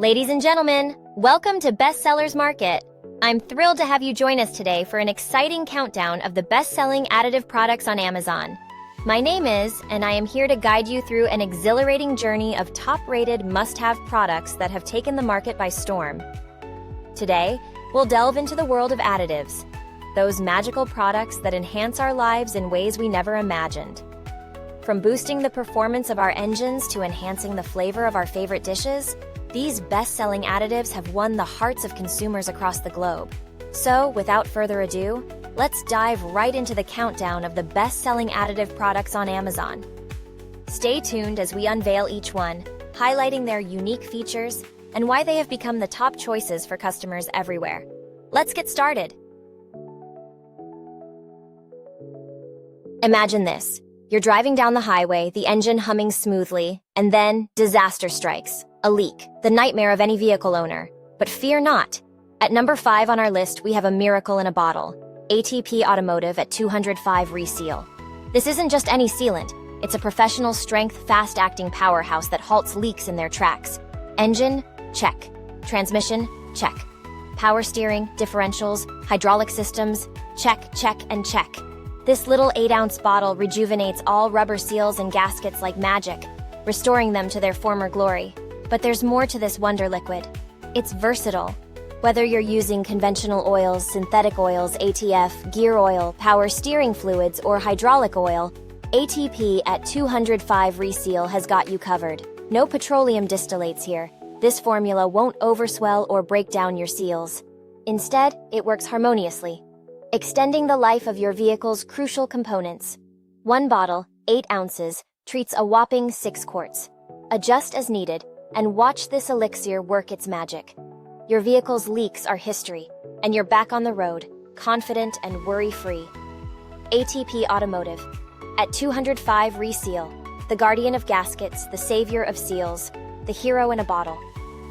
Ladies and gentlemen, welcome to Bestsellers Market. I'm thrilled to have you join us today for an exciting countdown of the best-selling additive products on Amazon. My name is, and I am here to guide you through an exhilarating journey of top-rated must-have products that have taken the market by storm. Today, we'll delve into the world of additives, those magical products that enhance our lives in ways we never imagined. From boosting the performance of our engines to enhancing the flavor of our favorite dishes, these best-selling additives have won the hearts of consumers across the globe. So, without further ado, let's dive right into the countdown of the best-selling additive products on Amazon. Stay tuned as we unveil each one, highlighting their unique features and why they have become the top choices for customers everywhere. Let's get started. Imagine this. You're driving down the highway, the engine humming smoothly, and then disaster strikes. A leak, the nightmare of any vehicle owner. But fear not. At number 5 on our list, we have a miracle in a bottle. ATP Automotive at 205 Reseal. This isn't just any sealant. It's a professional strength, fast-acting powerhouse that halts leaks in their tracks. Engine? Check. Transmission? Check. Power steering, differentials, hydraulic systems? Check, check, and check. This little 8-ounce bottle rejuvenates all rubber seals and gaskets like magic, restoring them to their former glory. But there's more to this wonder liquid. It's versatile. Whether you're using conventional oils, synthetic oils, ATF, gear oil, power steering fluids, or hydraulic oil, ATP at 205 Reseal has got you covered. No petroleum distillates here. This formula won't overswell or break down your seals. Instead, it works harmoniously, extending the life of your vehicle's crucial components. One bottle, 8 ounces, treats a whopping 6 quarts. Adjust as needed, and watch this elixir work its magic. Your vehicle's leaks are history, and you're back on the road, confident and worry-free. ATP Automotive. At 205 Reseal, the guardian of gaskets, the savior of seals, the hero in a bottle.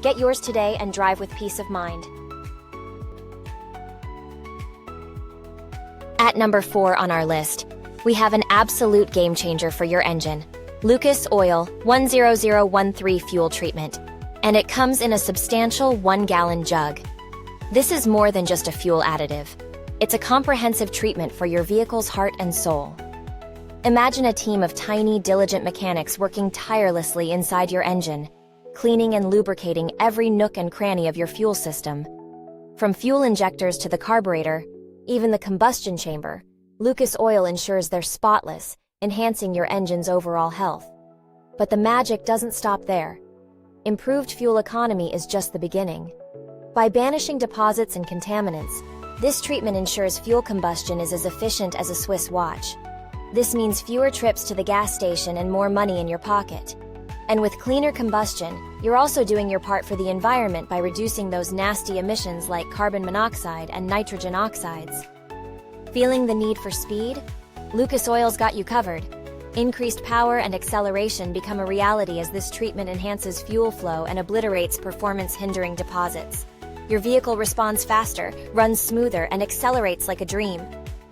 Get yours today and drive with peace of mind. At number 4 on our list, we have an absolute game-changer for your engine. Lucas Oil 10013 Fuel Treatment. And it comes in a substantial 1-gallon jug. This is more than just a fuel additive. It's a comprehensive treatment for your vehicle's heart and soul. Imagine a team of tiny, diligent mechanics working tirelessly inside your engine, cleaning and lubricating every nook and cranny of your fuel system. From fuel injectors to the carburetor, even the combustion chamber, Lucas Oil ensures they're spotless, enhancing your engine's overall health. But the magic doesn't stop there. Improved fuel economy is just the beginning. By banishing deposits and contaminants, this treatment ensures fuel combustion is as efficient as a Swiss watch. This means fewer trips to the gas station and more money in your pocket. And with cleaner combustion, you're also doing your part for the environment by reducing those nasty emissions like carbon monoxide and nitrogen oxides. Feeling the need for speed? Lucas Oil's got you covered. Increased power and acceleration become a reality as this treatment enhances fuel flow and obliterates performance-hindering deposits. Your vehicle responds faster, runs smoother, and accelerates like a dream.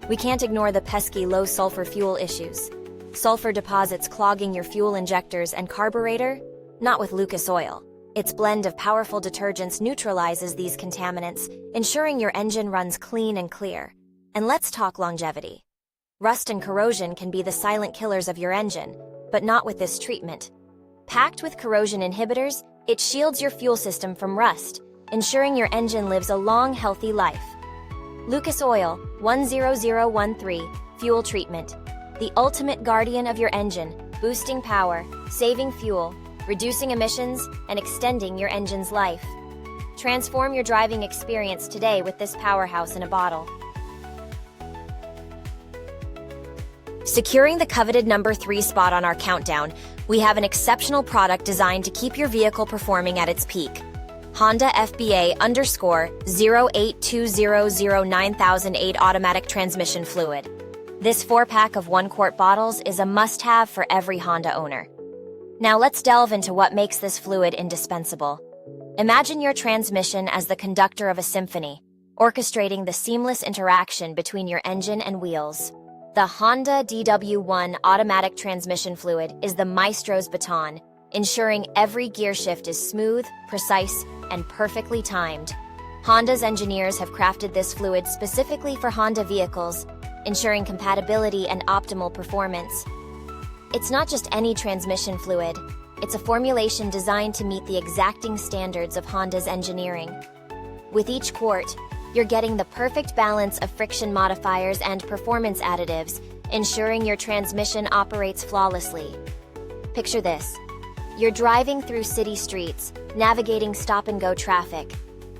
We can't ignore the pesky low-sulfur fuel issues. Sulfur deposits clogging your fuel injectors and carburetor? Not with Lucas Oil. Its blend of powerful detergents neutralizes these contaminants, ensuring your engine runs clean and clear. And let's talk longevity. Rust and corrosion can be the silent killers of your engine, but not with this treatment. Packed with corrosion inhibitors, it shields your fuel system from rust, ensuring your engine lives a long, healthy life. Lucas Oil 10013 Fuel Treatment. The ultimate guardian of your engine, boosting power, saving fuel, reducing emissions, and extending your engine's life. Transform your driving experience today with this powerhouse in a bottle. Securing the coveted number 3 spot on our countdown, we have an exceptional product designed to keep your vehicle performing at its peak. Honda FBA_082009008 Automatic Transmission Fluid. This 4-pack of 1-quart bottles is a must-have for every Honda owner. Now let's delve into what makes this fluid indispensable. Imagine your transmission as the conductor of a symphony, orchestrating the seamless interaction between your engine and wheels. The Honda DW1 Automatic Transmission Fluid is the maestro's baton, ensuring every gear shift is smooth, precise, and perfectly timed. Honda's engineers have crafted this fluid specifically for Honda vehicles, ensuring compatibility and optimal performance. It's not just any transmission fluid, it's a formulation designed to meet the exacting standards of Honda's engineering. With each quart, you're getting the perfect balance of friction modifiers and performance additives, ensuring your transmission operates flawlessly. Picture this. You're driving through city streets, navigating stop-and-go traffic.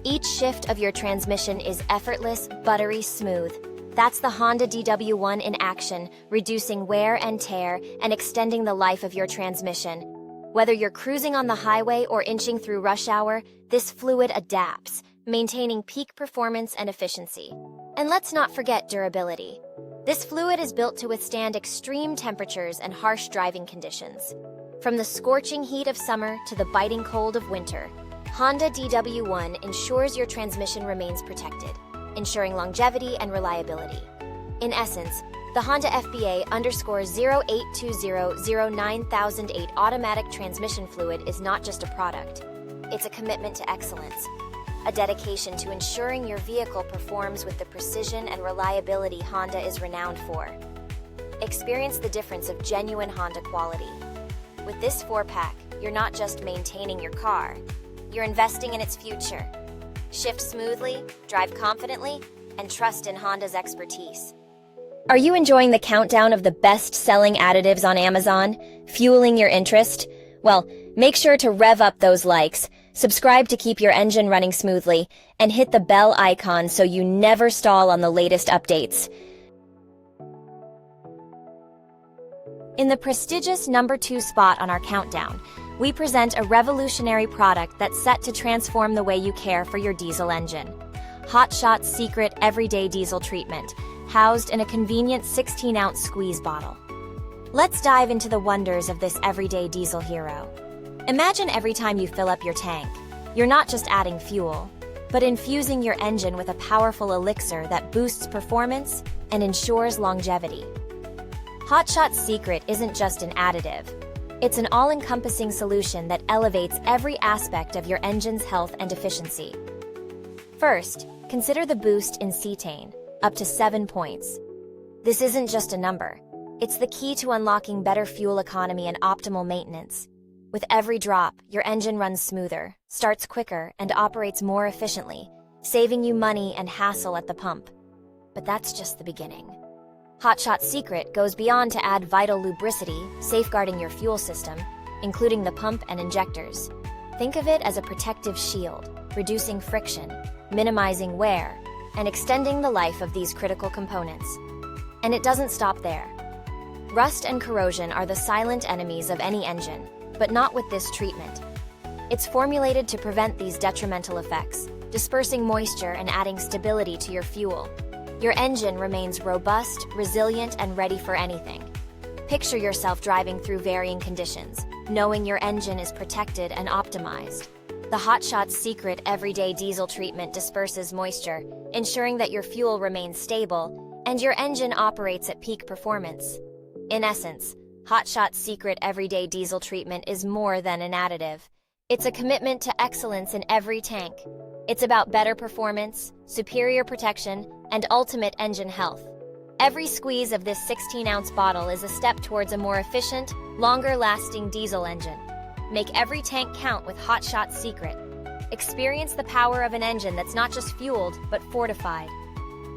Each shift of your transmission is effortless, buttery smooth. That's the Honda DW1 in action, reducing wear and tear and extending the life of your transmission. Whether you're cruising on the highway or inching through rush hour, this fluid adapts, maintaining peak performance and efficiency. And let's not forget durability. This fluid is built to withstand extreme temperatures and harsh driving conditions. From the scorching heat of summer to the biting cold of winter, Honda DW1 ensures your transmission remains protected, ensuring longevity and reliability. In essence, the Honda FBA _0820090008 automatic transmission fluid is not just a product. It's a commitment to excellence, a dedication to ensuring your vehicle performs with the precision and reliability Honda is renowned for. Experience the difference of genuine Honda quality. With this 4-pack, you're not just maintaining your car, you're investing in its future. Shift smoothly, drive confidently, and trust in Honda's expertise. Are you enjoying the countdown of the best-selling additives on Amazon, fueling your interest? Well, make sure to rev up those likes, subscribe to keep your engine running smoothly, and hit the bell icon so you never stall on the latest updates. In the prestigious number 2 spot on our countdown, we present a revolutionary product that's set to transform the way you care for your diesel engine. Hot Shot's secret everyday diesel treatment, housed in a convenient 16-ounce squeeze bottle. Let's dive into the wonders of this everyday diesel hero. Imagine every time you fill up your tank, you're not just adding fuel, but infusing your engine with a powerful elixir that boosts performance and ensures longevity. Hot Shot's secret isn't just an additive. It's an all-encompassing solution that elevates every aspect of your engine's health and efficiency. First, consider the boost in cetane, up to 7 points. This isn't just a number. It's the key to unlocking better fuel economy and optimal maintenance. With every drop, your engine runs smoother, starts quicker, and operates more efficiently, saving you money and hassle at the pump. But that's just the beginning. Hot Shot's secret goes beyond to add vital lubricity, safeguarding your fuel system, including the pump and injectors. Think of it as a protective shield, reducing friction, minimizing wear, and extending the life of these critical components. And it doesn't stop there. Rust and corrosion are the silent enemies of any engine, but not with this treatment. It's formulated to prevent these detrimental effects, dispersing moisture and adding stability to your fuel. Your engine remains robust, resilient, and ready for anything. Picture yourself driving through varying conditions, knowing your engine is protected and optimized. The Hot Shot's secret everyday diesel treatment disperses moisture, ensuring that your fuel remains stable and your engine operates at peak performance. In essence, Hot Shot's secret everyday diesel treatment is more than an additive. It's a commitment to excellence in every tank. It's about better performance, superior protection, and ultimate engine health. Every squeeze of this 16-ounce bottle is a step towards a more efficient, longer-lasting diesel engine. Make every tank count with Hot Shot's secret. Experience the power of an engine that's not just fueled, but fortified.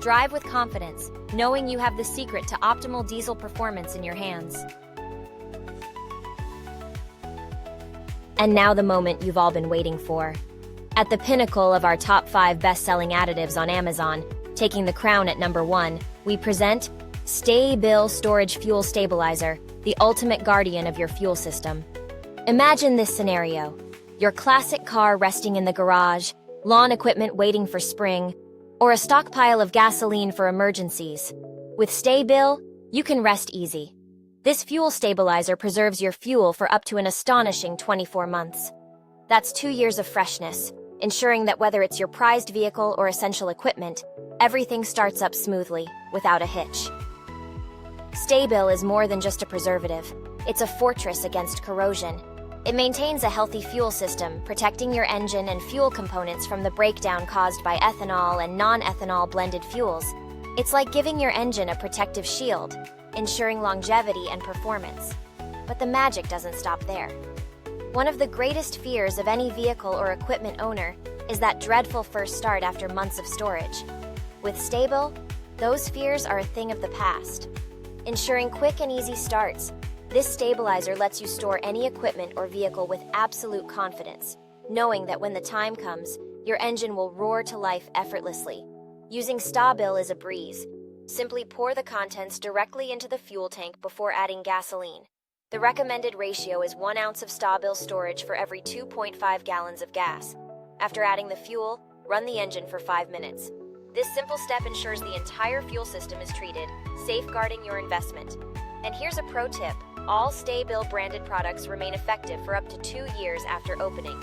Drive with confidence, knowing you have the secret to optimal diesel performance in your hands. And now the moment you've all been waiting for. At the pinnacle of our top 5 best-selling additives on Amazon, taking the crown at number 1, we present STA-BIL Storage Fuel Stabilizer, the ultimate guardian of your fuel system. Imagine this scenario. Your classic car resting in the garage, lawn equipment waiting for spring, or a stockpile of gasoline for emergencies. With STA-BIL, you can rest easy. This fuel stabilizer preserves your fuel for up to an astonishing 24 months. That's 2 years of freshness, ensuring that whether it's your prized vehicle or essential equipment, everything starts up smoothly, without a hitch. STA-BIL is more than just a preservative. It's a fortress against corrosion. It maintains a healthy fuel system, protecting your engine and fuel components from the breakdown caused by ethanol and non-ethanol blended fuels. It's like giving your engine a protective shield, ensuring longevity and performance. But the magic doesn't stop there. One of the greatest fears of any vehicle or equipment owner is that dreadful first start after months of storage. With STA-BIL, those fears are a thing of the past. Ensuring quick and easy starts, this stabilizer lets you store any equipment or vehicle with absolute confidence, knowing that when the time comes, your engine will roar to life effortlessly. Using STA-BIL is a breeze. Simply pour the contents directly into the fuel tank before adding gasoline. The recommended ratio is 1 ounce of STA-BIL storage for every 2.5 gallons of gas. After adding the fuel, run the engine for 5 minutes. This simple step ensures the entire fuel system is treated, safeguarding your investment. And here's a pro tip. All STA-BIL branded products remain effective for up to 2 years after opening.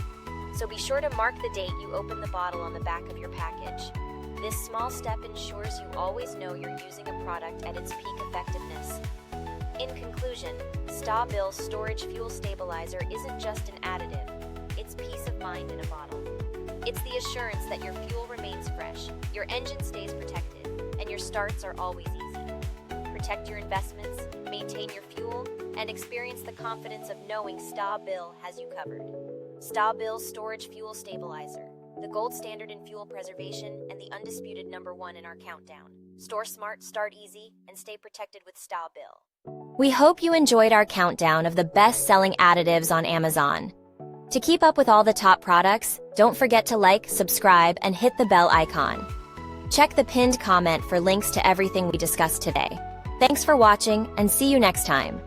So be sure to mark the date you open the bottle on the back of your package. This small step ensures you always know you're using a product at its peak effectiveness. In conclusion, STA-BIL Storage Fuel Stabilizer isn't just an additive, it's peace of mind in a bottle. It's the assurance that your fuel remains fresh, your engine stays protected, and your starts are always easy. Protect your investments, maintain your fuel, and experience the confidence of knowing STA-BIL has you covered. STA-BIL Storage Fuel Stabilizer, the gold standard in fuel preservation and the undisputed #1 in our countdown. Store smart, start easy, and stay protected with STA-BIL. We hope you enjoyed our countdown of the best-selling additives on Amazon. To keep up with all the top products, don't forget to like, subscribe, and hit the bell icon. Check the pinned comment for links to everything we discussed today. Thanks for watching, and see you next time.